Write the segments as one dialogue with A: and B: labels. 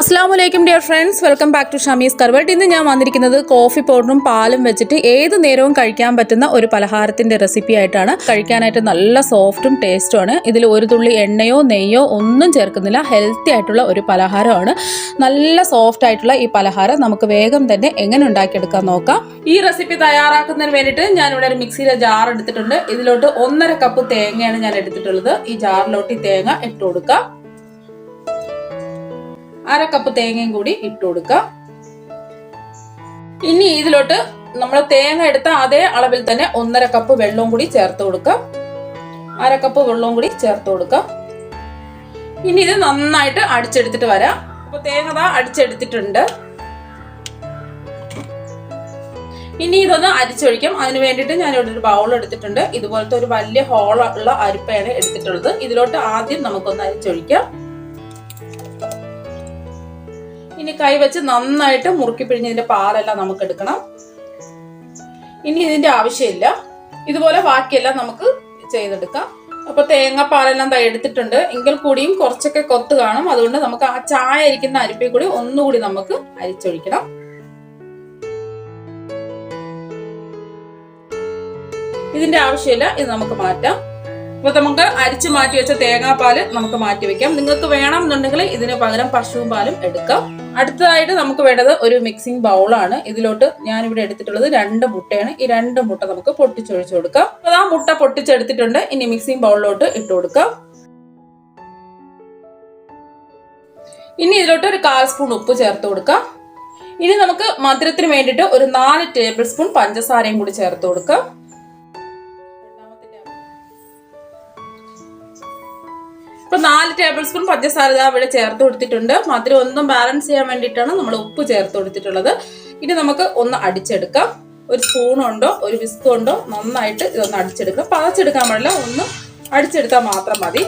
A: Assalamualaikum dear friends, welcome back to Shamys Karvat. ഇന്ന് ഞാൻ വന്നിരിക്കുന്നത് കോഫി പൗഡറും പാലും വെച്ചിട്ട് ഏത് നേരവും കഴിക്കാൻ പറ്റുന്ന ഒരു പലഹാരത്തിന്റെ റെസിപ്പി ആയിട്ടാണ്. കഴിക്കാനായിട്ട് നല്ല സോഫ്റ്റും ടേസ്റ്റും ആണ്. ഇതിൽ ഒരു തുള്ളി എണ്ണയോ നെയ്യോ ഒന്നും ചേർക്കുന്നില്ല. ഹെൽത്തി ആയിട്ടുള്ള ഒരു പലഹാരമാണ്. നല്ല സോഫ്റ്റ് ആയിട്ടുള്ള ഈ പലഹാരം നമുക്ക് വേഗം തന്നെ എങ്ങനെ ഉണ്ടാക്കിയെടുക്കാൻ നോക്കാം. ഈ റെസിപ്പി തയ്യാറാക്കുന്നതിന് വേണ്ടിയിട്ട് ഞാൻ ഇവിടെ ഒരു മിക്സിയിലെ ജാർ എടുത്തിട്ടുണ്ട്. ഇതിലോട്ട് 1.5 കപ്പ് തേങ്ങയാണ് ഞാൻ എടുത്തിട്ടുള്ളത്. ഈ ജാറിലോട്ട് ഈ തേങ്ങ ഇട്ട് കൊടുക്കാം. 1/2 കപ്പ് തേങ്ങയും കൂടി ഇട്ട് കൊടുക്കുക. ഇനി ഇതിലോട്ട് നമ്മൾ തേങ്ങ എടുത്ത അതേ അളവിൽ തന്നെ 1.5 കപ്പ് വെള്ളവും കൂടി ചേർത്ത് കൊടുക്കുക. 1/2 കപ്പ് വെള്ളവും കൂടി ചേർത്ത് കൊടുക്കുക. ഇനി ഇത് നന്നായിട്ട് അടിച്ചെടുത്തിട്ട് വരാം. അപ്പൊ തേങ്ങ അടിച്ചെടുത്തിട്ടുണ്ട്. ഇനി ഇതൊന്ന് അരിച്ചൊഴിക്കാം. അതിന് വേണ്ടിയിട്ട് ഞാൻ ഇവിടെ ഒരു ബൗൾ എടുത്തിട്ടുണ്ട്. ഇതുപോലത്തെ ഒരു വലിയ ഹോളുള്ള അരിപ്പയാണ് എടുത്തിട്ടുള്ളത്. ഇതിലോട്ട് ആദ്യം നമുക്കൊന്ന് അരിച്ചൊഴിക്കാം. ഇനി കൈ വെച്ച് നന്നായിട്ട് മുറുക്കി പിഴിഞ്ഞ് ഇതിന്റെ പാലെല്ലാം നമുക്ക് എടുക്കണം. ഇനി ഇതിന്റെ ആവശ്യമില്ല. ഇതുപോലെ ബാക്കിയെല്ലാം നമുക്ക് ചെയ്തെടുക്കാം. അപ്പൊ തേങ്ങാപ്പാലെല്ലാം എടുത്തിട്ടുണ്ട്. എങ്കിൽ കൂടിയും കുറച്ചൊക്കെ കൊത്ത് കാണും. അതുകൊണ്ട് നമുക്ക് ആ ചായ ഇരിക്കുന്ന അരിപ്പയിൽ കൂടി ഒന്നുകൂടി നമുക്ക് അരിച്ചൊഴിക്കണം. ഇതിന്റെ ആവശ്യമില്ല. ഇത് നമുക്ക് മാറ്റാം. അപ്പൊ നമുക്ക് അരിച്ചു മാറ്റി വെച്ച തേങ്ങാപ്പാല് നമുക്ക് മാറ്റി വെക്കാം. നിങ്ങൾക്ക് വേണമെന്നുണ്ടെങ്കിൽ ഇതിന് പകരം പശുവും പാലും എടുക്കാം. അടുത്തതായിട്ട് നമുക്ക് വേണ്ടത് ഒരു മിക്സിംഗ് ബൗളാണ്. ഇതിലോട്ട് ഞാൻ ഇവിടെ എടുത്തിട്ടുള്ളത് 2 മുട്ടയാണ്. ഈ 2 മുട്ട നമുക്ക് പൊട്ടിച്ചൊഴിച്ചു കൊടുക്കാം. അപ്പൊ ആ മുട്ട പൊട്ടിച്ചെടുത്തിട്ടുണ്ട്. ഇനി മിക്സിംഗ് ബൗളിലോട്ട് ഇട്ട് കൊടുക്കാം. ഇനി ഇതിലോട്ട് ഒരു 1/4 സ്പൂൺ ഉപ്പ് ചേർത്ത് കൊടുക്കാം. ഇനി നമുക്ക് മധുരത്തിന് വേണ്ടിയിട്ട് ഒരു 4 ടേബിൾ സ്പൂൺ പഞ്ചസാരയും കൂടി ചേർത്ത് കൊടുക്കാം. ഇപ്പൊ 4 ടേബിൾ സ്പൂൺ പഞ്ചസാര ഇവിടെ ചേർത്ത് കൊടുത്തിട്ടുണ്ട്. മധുരം ഒന്നും ബാലൻസ് ചെയ്യാൻ വേണ്ടിയിട്ടാണ് നമ്മൾ ഉപ്പ് ചേർത്ത് കൊടുത്തിട്ടുള്ളത്. ഇനി നമുക്ക് ഒന്ന് അടിച്ചെടുക്കാം. ഒരു സ്പൂൺ ഉണ്ടോ ഒരു വിസ്ക് ഉണ്ടോ നന്നായിട്ട് ഇതൊന്ന് അടിച്ചെടുക്കാം. പതച്ചെടുക്കാൻ പാടില്ല, ഒന്ന് അടിച്ചെടുത്താൽ മാത്രം മതി.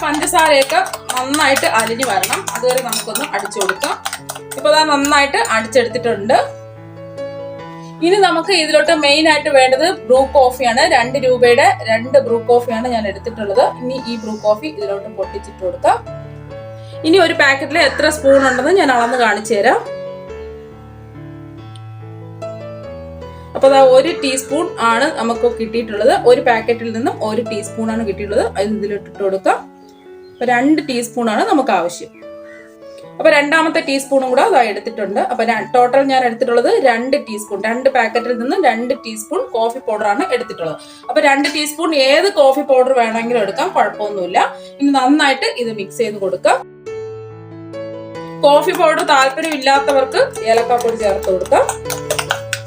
A: പഞ്ചസാരയൊക്കെ നന്നായിട്ട് അലിഞ്ഞു വരണം. അതുവരെ നമുക്കൊന്ന് അടിച്ചു കൊടുക്കാം. ഇപ്പൊ അത് നന്നായിട്ട് അടിച്ചെടുത്തിട്ടുണ്ട്. ഇനി നമുക്ക് ഇതിലോട്ട് മെയിൻ ആയിട്ട് വേണ്ടത് ബ്രൂ കോഫിയാണ്. 2 രൂപയുടെ 2 ബ്രൂ കോഫിയാണ് ഞാൻ എടുത്തിട്ടുള്ളത്. ഇനി ഈ ബ്രൂ കോഫി ഇതിലോട്ട് പൊട്ടിച്ചിട്ട് കൊടുക്കാം. ഇനി ഒരു പാക്കറ്റിൽ എത്ര സ്പൂൺ ഉണ്ടെന്ന് ഞാൻ അളന്ന് കാണിച്ചു തരാം. അപ്പൊ 1 ടീസ്പൂൺ ആണ് നമുക്ക് കിട്ടിയിട്ടുള്ളത്. ഒരു പാക്കറ്റിൽ നിന്നും 1 ടീസ്പൂൺ ആണ് കിട്ടിയിട്ടുള്ളത്. അത് ഇതിലിട്ടിട്ട് കൊടുക്കാം. അപ്പൊ 2 ടീസ്പൂൺ ആണ് നമുക്ക് ആവശ്യം. അപ്പൊ രണ്ടാമത്തെ ടീസ്പൂണും കൂടെ അതാ എടുത്തിട്ടുണ്ട്. അപ്പൊ ടോട്ടൽ ഞാൻ എടുത്തിട്ടുള്ളത് 2 ടീസ്പൂൺ. 2 പാക്കറ്റിൽ നിന്ന് 2 ടീസ്പൂൺ കോഫി പൗഡർ ആണ് എടുത്തിട്ടുള്ളത്. അപ്പൊ 2 ടീസ്പൂൺ ഏത് കോഫി പൗഡർ വേണമെങ്കിലും എടുക്കാം, കുഴപ്പമൊന്നുമില്ല. ഇനി നന്നായിട്ട് ഇത് മിക്സ് ചെയ്ത് കൊടുക്കാം. കോഫി പൗഡർ താല്പര്യം ഇല്ലാത്തവർക്ക് ഏലക്കാപ്പൊടി ചേർത്ത് കൊടുക്കാം.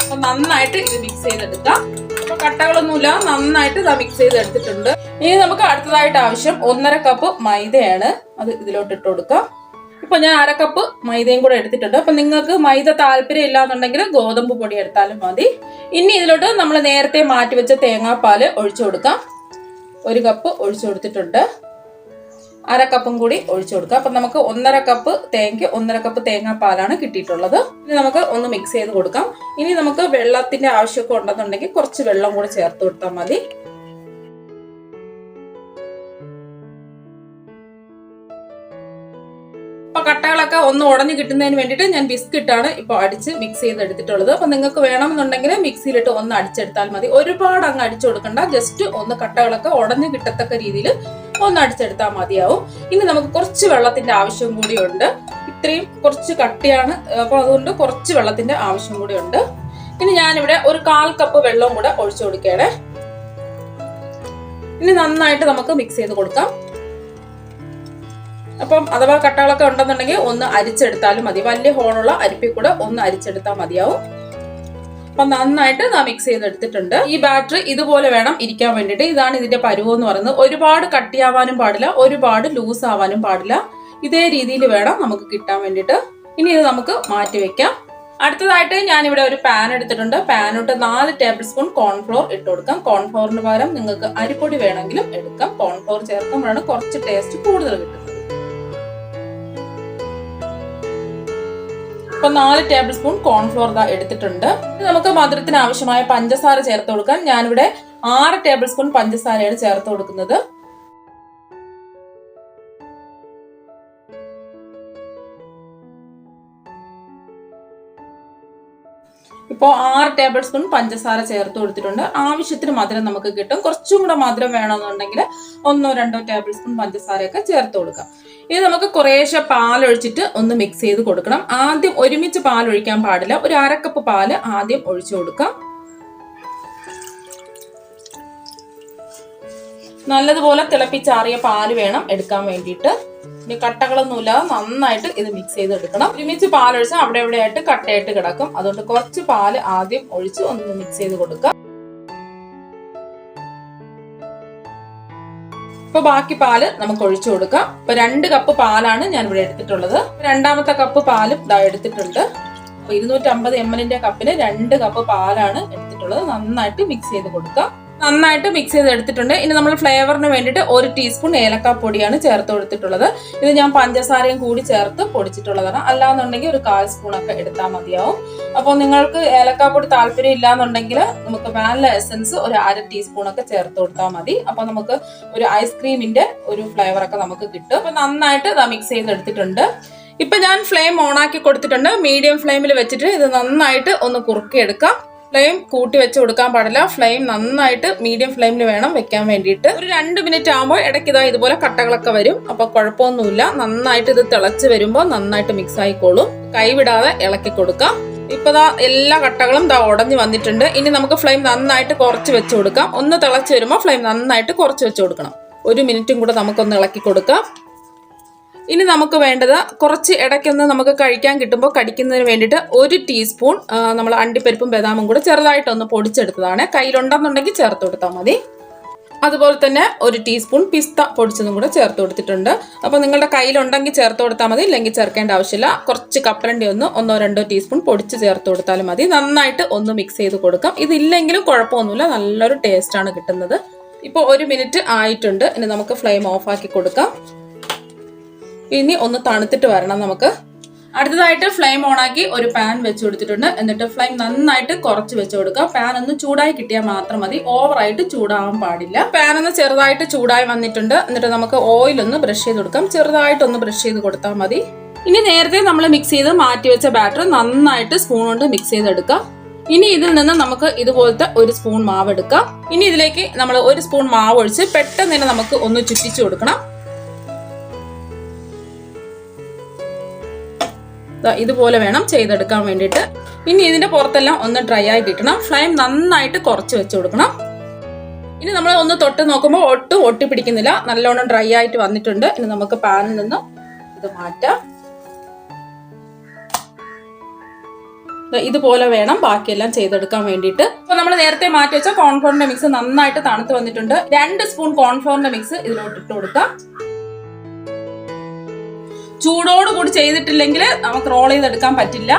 A: അപ്പൊ നന്നായിട്ട് ഇത് മിക്സ് ചെയ്തെടുക്കാം. അപ്പൊ കട്ടകളൊന്നുമില്ല, നന്നായിട്ട് ഇത് മിക്സ് ചെയ്ത് എടുത്തിട്ടുണ്ട്. ഇനി നമുക്ക് അടുത്തതായിട്ട് ആവശ്യം 1.5 കപ്പ് മൈദയാണ്. അത് ഇതിലോട്ട് ഇട്ട് കൊടുക്കാം. ഇപ്പൊ ഞാൻ 1/2 കപ്പ് മൈദയും കൂടെ എടുത്തിട്ടുണ്ട്. അപ്പൊ നിങ്ങൾക്ക് മൈദ താല്പര്യം ഇല്ലാന്നുണ്ടെങ്കിൽ ഗോതമ്പ് പൊടി എടുത്താലും മതി. ഇനി ഇതിലോട്ട് നമ്മൾ നേരത്തെ മാറ്റി വെച്ച തേങ്ങാപ്പാല് ഒഴിച്ചു കൊടുക്കാം. 1 കപ്പ് ഒഴിച്ചു കൊടുത്തിട്ടുണ്ട്. 1/2 കപ്പും കൂടി ഒഴിച്ചു കൊടുക്കാം. അപ്പൊ നമുക്ക് 1.5 കപ്പ് തേങ്ങയ്ക്ക് 1.5 കപ്പ് തേങ്ങാപ്പാലാണ് കിട്ടിയിട്ടുള്ളത്. ഇനി നമുക്ക് ഒന്ന് മിക്സ് ചെയ്ത് കൊടുക്കാം. ഇനി നമുക്ക് വെള്ളത്തിന്റെ ആവശ്യമൊക്കെ ഉണ്ടെന്നുണ്ടെങ്കിൽ കുറച്ച് വെള്ളം കൂടി ചേർത്ത് കൊടുത്താൽ മതി. കട്ടകളൊക്കെ ഒന്ന് ഉടഞ്ഞു കിട്ടുന്നതിന് വേണ്ടിയിട്ട് ഞാൻ ബിസ്ക്കറ്റാണ് ഇപ്പൊ അടിച്ച് മിക്സ് ചെയ്ത് എടുത്തിട്ടുള്ളത്. അപ്പൊ നിങ്ങൾക്ക് വേണമെന്നുണ്ടെങ്കിൽ മിക്സിയിലിട്ട് ഒന്ന് അടിച്ചെടുത്താൽ മതി. ഒരുപാട് അങ്ങ് അടിച്ചു കൊടുക്കണ്ട. ജസ്റ്റ് ഒന്ന് കട്ടകളൊക്കെ ഉടഞ്ഞു കിട്ടത്തക്ക രീതിയിൽ ഒന്ന് അടിച്ചെടുത്താൽ മതിയാവും. ഇനി നമുക്ക് കുറച്ച് വെള്ളത്തിന്റെ ആവശ്യം കൂടിയുണ്ട്. ഇത്രയും കുറച്ച് കട്ടിയാണ്, അപ്പൊ അതുകൊണ്ട് കുറച്ച് വെള്ളത്തിന്റെ ആവശ്യം കൂടി ഉണ്ട്. ഇനി ഞാനിവിടെ ഒരു 1/4 കപ്പ് വെള്ളവും കൂടെ ഒഴിച്ചു കൊടുക്കുകയാണ്. ഇനി നന്നായിട്ട് നമുക്ക് മിക്സ് ചെയ്ത് കൊടുക്കാം. അപ്പം അഥവാ കട്ടകളൊക്കെ ഉണ്ടെന്നുണ്ടെങ്കിൽ ഒന്ന് അരിച്ചെടുത്താലും മതി. വലിയ ഹോളുള്ള അരിപ്പിൽ കൂടെ ഒന്ന് അരിച്ചെടുത്താൽ മതിയാവും. അപ്പൊ നന്നായിട്ട് മിക്സ് ചെയ്തെടുത്തിട്ടുണ്ട്. ഈ ബാറ്ററി ഇതുപോലെ വേണം ഇരിക്കാൻ വേണ്ടിയിട്ട്. ഇതാണ് ഇതിന്റെ പരുവം എന്ന് പറയുന്നത്. ഒരുപാട് കട്ടിയാവാനും പാടില്ല, ഒരുപാട് ലൂസ് ആവാനും പാടില്ല. ഇതേ രീതിയിൽ വേണം നമുക്ക് കിട്ടാൻ വേണ്ടിയിട്ട്. ഇനി ഇത് നമുക്ക് മാറ്റി വെക്കാം. അടുത്തതായിട്ട് ഞാൻ ഇവിടെ ഒരു പാൻ എടുത്തിട്ടുണ്ട്. പാനിട്ട് 4 ടേബിൾ സ്പൂൺ കോൺഫ്ലോർ ഇട്ട് കൊടുക്കാം. കോൺഫ്ലോറിന് പകരം നിങ്ങൾക്ക് അരിപ്പൊടി വേണമെങ്കിലും എടുക്കാം. കോൺഫ്ലോർ ചേർക്കുമ്പോഴാണ് കുറച്ച് ടേസ്റ്റ് കൂടുതൽ കിട്ടുന്നത്. ഇപ്പൊ 4 ടേബിൾ സ്പൂൺ കോൺഫ്ലോർ എടുത്തിട്ടുണ്ട്. നമുക്ക് മധുരത്തിന് ആവശ്യമായ പഞ്ചസാര ചേർത്ത് കൊടുക്കാൻ ഞാനിവിടെ 6 ടേബിൾ സ്പൂൺ പഞ്ചസാരയാണ് ചേർത്ത് കൊടുക്കുന്നത്. ഇപ്പോൾ 6 ടേബിൾ സ്പൂൺ പഞ്ചസാര ചേർത്ത് കൊടുത്തിട്ടുണ്ട്. ആവശ്യത്തിന് മധുരം നമുക്ക് കിട്ടും. കുറച്ചും കൂടെ മധുരം വേണമെന്നുണ്ടെങ്കിൽ 1-2 ടേബിൾ സ്പൂൺ പഞ്ചസാരയൊക്കെ ചേർത്ത് കൊടുക്കാം. ഇത് നമുക്ക് കുറേശ്ശെ പാലൊഴിച്ചിട്ട് ഒന്ന് മിക്സ് ചെയ്ത് കൊടുക്കണം. ആദ്യം ഒരുമിച്ച് പാൽ ഒഴിക്കാൻ പാടില്ല. ഒരു 1/2 കപ്പ് പാല് ആദ്യം ഒഴിച്ചു കൊടുക്കാം. നല്ലതുപോലെ തിളപ്പിച്ചാറിയ പാല് വേണം എടുക്കാൻ വേണ്ടിയിട്ട്. ഇനി കട്ടകളൊന്നുമില്ലാതെ നന്നായിട്ട് ഇത് മിക്സ് ചെയ്തെടുക്കണം. ഒരുമിച്ച് പാലൊഴിച്ചാൽ അവിടെ എവിടെയായിട്ട് കട്ടയായിട്ട് കിടക്കും. അതുകൊണ്ട് കുറച്ച് പാല് ആദ്യം ഒഴിച്ച് ഒന്ന് മിക്സ് ചെയ്ത് കൊടുക്കാം. ഇപ്പൊ ബാക്കി പാല് നമുക്ക് ഒഴിച്ചു കൊടുക്കാം. ഇപ്പൊ 2 കപ്പ് പാലാണ് ഞാൻ ഇവിടെ എടുത്തിട്ടുള്ളത്. രണ്ടാമത്തെ കപ്പ് പാലും ഇതാ എടുത്തിട്ടുണ്ട്. 250 ml കപ്പിന് 2 കപ്പ് പാലാണ് എടുത്തിട്ടുള്ളത്. നന്നായിട്ട് മിക്സ് ചെയ്ത് കൊടുക്കാം. നന്നായിട്ട് മിക്സ് ചെയ്ത് എടുത്തിട്ടുണ്ട്. ഇനി നമ്മൾ ഫ്ലേവറിന് വേണ്ടിയിട്ട് 1 ടീസ്പൂൺ ഏലക്കാപ്പൊടിയാണ് ചേർത്ത് കൊടുത്തിട്ടുള്ളത്. ഇത് ഞാൻ പഞ്ചസാരയും കൂടി ചേർത്ത് പൊടിച്ചിട്ടുള്ളതാണ്. അല്ലാന്നുണ്ടെങ്കിൽ ഒരു 1/4 സ്പൂണൊക്കെ എടുത്താൽ മതിയാവും. അപ്പോൾ നിങ്ങൾക്ക് ഏലക്കാപ്പൊടി താല്പര്യം ഇല്ലാന്നുണ്ടെങ്കിൽ നമുക്ക് വാനില എസൻസ് ഒരു 1/2 ടീസ്പൂണൊക്കെ ചേർത്ത് കൊടുത്താൽ മതി. അപ്പൊ നമുക്ക് ഒരു ഐസ്ക്രീമിന്റെ ഒരു ഫ്ലേവറൊക്കെ നമുക്ക് കിട്ടും. അപ്പൊ നന്നായിട്ട് ഇത് മിക്സ് ചെയ്തെടുത്തിട്ടുണ്ട്. ഇപ്പൊ ഞാൻ ഫ്ലെയിം ഓണാക്കി കൊടുത്തിട്ടുണ്ട്. മീഡിയം ഫ്ലെയിമിൽ വെച്ചിട്ട് ഇത് നന്നായിട്ട് ഒന്ന് കുറുക്കിയെടുക്കാം. ഫ്ലെയിം കൂട്ടി വെച്ച് കൊടുക്കാൻ പാടില്ല. ഫ്ലെയിം നന്നായിട്ട് മീഡിയം ഫ്ലെയിമിൽ വേണം വെക്കാൻ വേണ്ടിയിട്ട്. ഒരു 2 മിനിറ്റ് ആകുമ്പോൾ ഇടയ്ക്ക് ഇതാ ഇതുപോലെ കട്ടകളൊക്കെ വരും. അപ്പൊ കുഴപ്പമൊന്നുമില്ല. നന്നായിട്ട് ഇത് തിളച്ച് വരുമ്പോൾ നന്നായിട്ട് മിക്സ് ആയിക്കോളും. കൈവിടാതെ ഇളക്കി കൊടുക്കാം. ഇപ്പൊ ദാ എല്ലാ കട്ടകളും ദാ ഉടഞ്ഞു വന്നിട്ടുണ്ട്. ഇനി നമുക്ക് ഫ്ലെയിം നന്നായിട്ട് കുറച്ച് വെച്ച് കൊടുക്കാം. ഒന്ന് തിളച്ച് വരുമ്പോൾ ഫ്ലെയിം നന്നായിട്ട് കുറച്ച് വെച്ച് കൊടുക്കണം. 1 മിനിറ്റും കൂടെ നമുക്കൊന്ന് ഇളക്കി കൊടുക്കാം. ഇനി നമുക്ക് വേണ്ടത് കുറച്ച് ഇടയ്ക്കൊന്ന് നമുക്ക് കഴിക്കാൻ കിട്ടുമ്പോൾ കടിക്കുന്നതിന് വേണ്ടിയിട്ട് 1 ടീസ്പൂൺ നമ്മൾ അണ്ടിപ്പരിപ്പും ബദാമും കൂടെ ചെറുതായിട്ടൊന്ന് പൊടിച്ചെടുത്തതാണ്. കയ്യിലുണ്ടെന്നുണ്ടെങ്കിൽ ചേർത്ത് കൊടുത്താൽ മതി. അതുപോലെ തന്നെ 1 ടീസ്പൂൺ പിസ്ത പൊടിച്ചതും കൂടെ ചേർത്ത് കൊടുത്തിട്ടുണ്ട്. അപ്പോൾ നിങ്ങളുടെ കയ്യിലുണ്ടെങ്കിൽ ചേർത്ത് കൊടുത്താൽ മതി, ഇല്ലെങ്കിൽ ചേർക്കേണ്ട ആവശ്യമില്ല. കുറച്ച് കപ്പലണ്ടി 1-2 ടീസ്പൂൺ പൊടിച്ച് ചേർത്ത് കൊടുത്താലും മതി. നന്നായിട്ട് ഒന്ന് മിക്സ് ചെയ്ത് കൊടുക്കാം. ഇതില്ലെങ്കിലും കുഴപ്പമൊന്നുമില്ല, നല്ലൊരു ടേസ്റ്റാണ് കിട്ടുന്നത്. ഇപ്പോൾ 1 മിനിറ്റ് ആയിട്ടുണ്ട്. ഇനി നമുക്ക് ഫ്ലെയിം ഓഫാക്കി കൊടുക്കാം. ഇനി ഒന്ന് തണുത്തിട്ട് വരണം നമുക്ക്. അടുത്തതായിട്ട് ഫ്ലെയിം ഓണാക്കി ഒരു പാൻ വെച്ച് കൊടുത്തിട്ടുണ്ട്. എന്നിട്ട് ഫ്ലെയിം നന്നായിട്ട് കുറച്ച് വെച്ച് കൊടുക്കുക. പാൻ ഒന്ന് ചൂടായി കിട്ടിയാൽ മാത്രം മതി, ഓവറായിട്ട് ചൂടാവാൻ പാടില്ല. പാൻ ഒന്ന് ചെറുതായിട്ട് ചൂടായി വന്നിട്ടുണ്ട്. എന്നിട്ട് നമുക്ക് ഓയിൽ ഒന്ന് ബ്രഷ് ചെയ്ത് കൊടുക്കാം. ചെറുതായിട്ടൊന്ന് ബ്രഷ് ചെയ്ത് കൊടുത്താൽ മതി. ഇനി നേരത്തെ നമ്മൾ മിക്സ് ചെയ്ത് മാറ്റി വെച്ച ബാറ്റർ നന്നായിട്ട് സ്പൂൺ കൊണ്ട് മിക്സ് ചെയ്തെടുക്കാം. ഇനി ഇതിൽ നിന്ന് നമുക്ക് ഇതുപോലത്തെ 1 സ്പൂൺ മാവ് എടുക്കാം. ഇനി ഇതിലേക്ക് നമ്മൾ 1 സ്പൂൺ മാവ് ഒഴിച്ച് പെട്ടെന്ന് തന്നെ നമുക്ക് ഒന്ന് ചുറ്റിച്ചു കൊടുക്കണം. ഇതുപോലെ വേണം ചെയ്തെടുക്കാൻ വേണ്ടിയിട്ട്. ഇനി ഇതിന്റെ പുറത്തെല്ലാം ഒന്ന് ഡ്രൈ ആയി കിട്ടണം. ഫ്ലെയിം നന്നായിട്ട് കുറച്ച് വെച്ച് കൊടുക്കണം. ഇനി നമ്മൾ ഒന്ന് തൊട്ട് നോക്കുമ്പോൾ ഒട്ടും ഒട്ടിപ്പിടിക്കുന്നില്ല, നല്ലോണം ഡ്രൈ ആയിട്ട് വന്നിട്ടുണ്ട്. ഇനി നമുക്ക് പാനിൽ നിന്ന് ഇത് മാറ്റാം. ഇതുപോലെ വേണം ബാക്കിയെല്ലാം ചെയ്തെടുക്കാൻ വേണ്ടിയിട്ട്. അപ്പൊ നമ്മൾ നേരത്തെ മാറ്റി വെച്ച കോൺഫ്ലോറിന്റെ മിക്സ് നന്നായിട്ട് തണുത്ത് വന്നിട്ടുണ്ട്. 2 സ്പൂൺ കോൺഫ്ലോറിന്റെ മിക്സ് ഇതിലോട്ട് ഇട്ട് കൊടുക്കാം. ചൂടോട് കൂടി ചെയ്തിട്ടില്ലെങ്കിൽ നമുക്ക് റോൾ ചെയ്തെടുക്കാൻ പറ്റില്ല.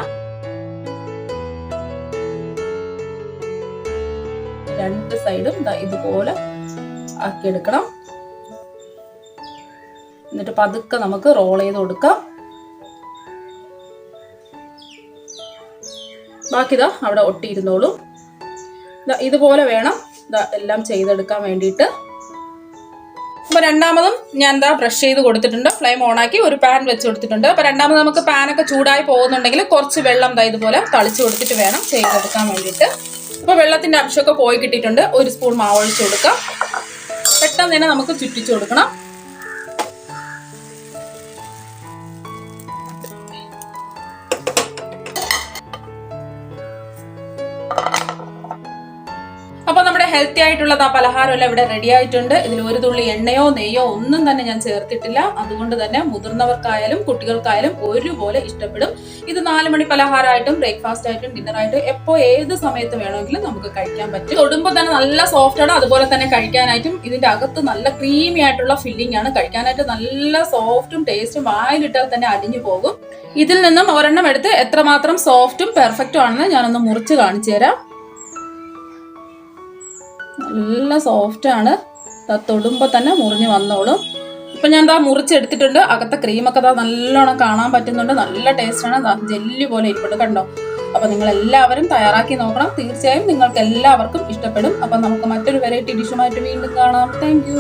A: 2 സൈഡും ഇതുപോലെ ആക്കിയെടുക്കണം. എന്നിട്ട് പതുക്കെ നമുക്ക് റോൾ ചെയ്ത് കൊടുക്കാം. ബാക്കി അവിടെ ഒട്ടിയിരുന്നോളും. ഇതുപോലെ വേണം എല്ലാം ചെയ്തെടുക്കാൻ വേണ്ടിയിട്ട്. അപ്പൊ രണ്ടാമതും ഞാൻ ബ്രഷ് ചെയ്ത് കൊടുത്തിട്ടുണ്ട്. ഫ്ലെയിം ഓണാക്കി ഒരു പാൻ വെച്ച് കൊടുത്തിട്ടുണ്ട്. അപ്പൊ രണ്ടാമത് നമുക്ക് പാനൊക്കെ ചൂടായി പോകുന്നുണ്ടെങ്കിൽ കുറച്ച് വെള്ളം ഇതുപോലെ തളിച്ചു കൊടുത്തിട്ട് വേണം ചെയ്തെടുക്കാൻ വേണ്ടിയിട്ട്. അപ്പൊ വെള്ളത്തിന്റെ അംശമൊക്കെ പോയി കിട്ടിയിട്ടുണ്ട്. 1 സ്പൂൺ മാവ് ഒഴിച്ച് കൊടുക്കാം. പെട്ടെന്ന് തന്നെ നമുക്ക് ചുറ്റിച്ചു കൊടുക്കണം. അപ്പൊ നമ്മുടെ ഹെൽത്തി ആയിട്ടുള്ള പലഹാരം എല്ലാം ഇവിടെ റെഡി ആയിട്ടുണ്ട്. ഇതിൽ 1 തുള്ളി എണ്ണയോ നെയ്യോ ഒന്നും തന്നെ ഞാൻ ചേർത്തിട്ടില്ല. അതുകൊണ്ട് തന്നെ മുതിർന്നവർക്കായാലും കുട്ടികൾക്കായാലും ഒരുപോലെ ഇഷ്ടപ്പെടും. ഇത് 4 മണി പലഹാരമായിട്ടും ബ്രേക്ക്ഫാസ്റ്റ് ആയിട്ടും ഡിന്നറായിട്ടും എപ്പോ ഏത് സമയത്ത് വേണമെങ്കിലും നമുക്ക് കഴിക്കാൻ പറ്റും. തൊടുമ്പോൾ തന്നെ നല്ല സോഫ്റ്റ് ആണ്. അതുപോലെ തന്നെ കഴിക്കാനായിട്ടും ഇതിന്റെ അകത്ത് നല്ല ക്രീമി ആയിട്ടുള്ള ഫില്ലിംഗ് ആണ്. കഴിക്കാനായിട്ട് നല്ല സോഫ്റ്റും ടേസ്റ്റും, വായിലിട്ടാൽ തന്നെ അലിഞ്ഞു പോകും. ഇതിൽ നിന്നും ഒരെണ്ണം എടുത്ത് എത്രമാത്രം സോഫ്റ്റും പെർഫെക്റ്റും ആണെന്ന് ഞാനൊന്ന് മുറിച്ച് കാണിച്ചു തരാം. നല്ല സോഫ്റ്റ് ആണ്. തൊടുമ്പോൾ തന്നെ മുറിഞ്ഞ് വന്നോളും. ഇപ്പൊ ഞാൻ മുറിച്ചെടുത്തിട്ടുണ്ട്. അകത്തെ ക്രീമൊക്കെ നല്ലോണം കാണാൻ പറ്റുന്നുണ്ട്. നല്ല ടേസ്റ്റ് ആണ്. ജെല്ലി പോലെ ഇരിപ്പുണ്ട്, കണ്ടോ. അപ്പൊ നിങ്ങൾ എല്ലാവരും തയ്യാറാക്കി നോക്കണം. തീർച്ചയായും നിങ്ങൾക്ക് എല്ലാവർക്കും ഇഷ്ടപ്പെടും. അപ്പൊ നമുക്ക് മറ്റൊരു വെറൈറ്റി ഡിഷുമായിട്ട് വീണ്ടും കാണാം. Thank you.